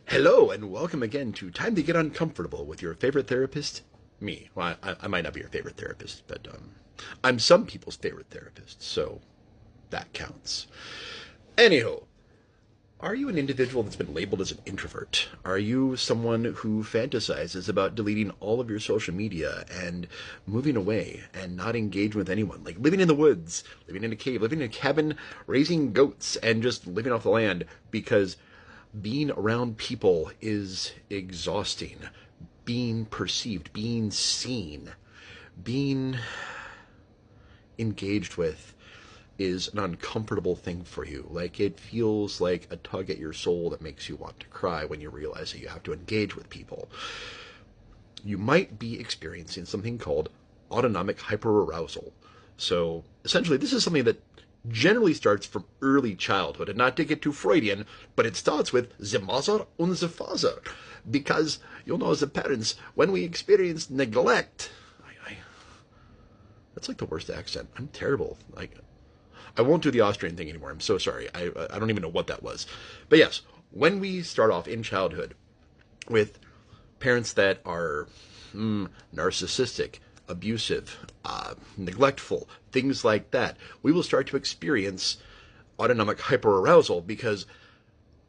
Hello, and welcome again to Time to Get Uncomfortable with your favorite therapist, me. Well, I might not be your favorite therapist, but I'm some people's favorite therapist, so that counts. Anyhow, are you an individual that's been labeled as an introvert? Are you someone who fantasizes about deleting all of your social media and moving away and not engaging with anyone? Like living in the woods, living in a cave, living in a cabin, raising goats, and just living off the land because being around people is exhausting. Being perceived, being seen, being engaged with is an uncomfortable thing for you. Like it feels like a tug at your soul that makes you want to cry when you realize that you have to engage with people. You might be experiencing something called autonomic hyperarousal. So essentially, this is something that generally starts from early childhood, and not to get too Freudian, but it starts with the mother and the father. Because you'll know as a parents, when we experience neglect, that's like the worst accent. I'm terrible. Like, I won't do the Austrian thing anymore. I'm so sorry. I don't even know what that was. But yes, when we start off in childhood with parents that are narcissistic, abusive, neglectful, things like that, we will start to experience autonomic hyperarousal because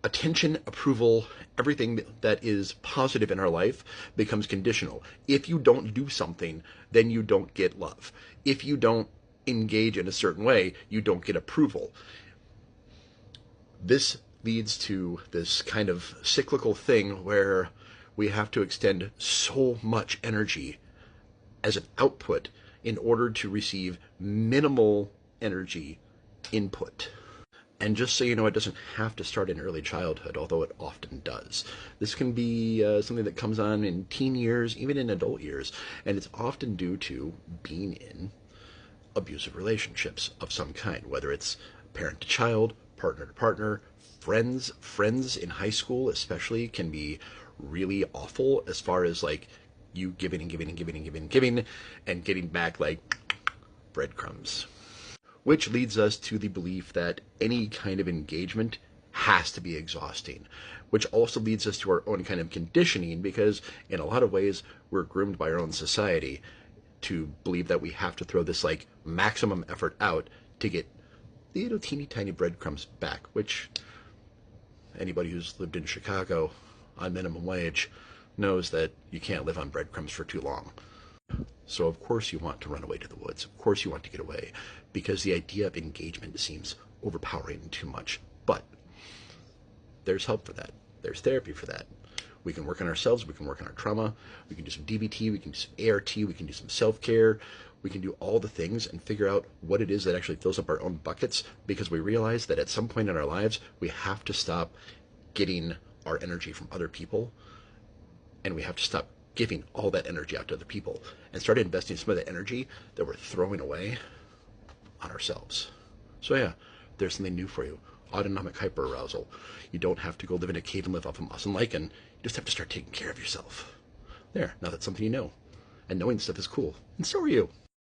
attention, approval, everything that is positive in our life becomes conditional. If you don't do something, then you don't get love. If you don't engage in a certain way, you don't get approval. This leads to this kind of cyclical thing where we have to extend so much energy as an output in order to receive minimal energy input. And just so you know, it doesn't have to start in early childhood, although it often does. This can be something that comes on in teen years, even in adult years, and it's often due to being in abusive relationships of some kind, whether it's parent to child, partner to partner, friends. Friends in high school especially can be really awful as far as like you giving and giving and giving and giving and giving and getting back like breadcrumbs. Which leads us to the belief that any kind of engagement has to be exhausting, which also leads us to our own kind of conditioning because in a lot of ways we're groomed by our own society to believe that we have to throw this like maximum effort out to get the little teeny tiny breadcrumbs back, which anybody who's lived in Chicago on minimum wage knows that you can't live on breadcrumbs for too long. So of course you want to run away to the woods. Of course you want to get away because the idea of engagement seems overpowering too much. But there's help for that. There's therapy for that. We can work on ourselves. We can work on our trauma. We can do some DBT. We can do some ART. We can do some self-care. We can do all the things and figure out what it is that actually fills up our own buckets because we realize that at some point in our lives, we have to stop getting our energy from other people and we have to stop giving all that energy out to other people and start investing some of that energy that we're throwing away on ourselves. So yeah, there's something new for you. Autonomic hyperarousal. You don't have to go live in a cave and live off of moss and lichen. You just have to start taking care of yourself. There, now that's something you know. And knowing stuff is cool. And so are you.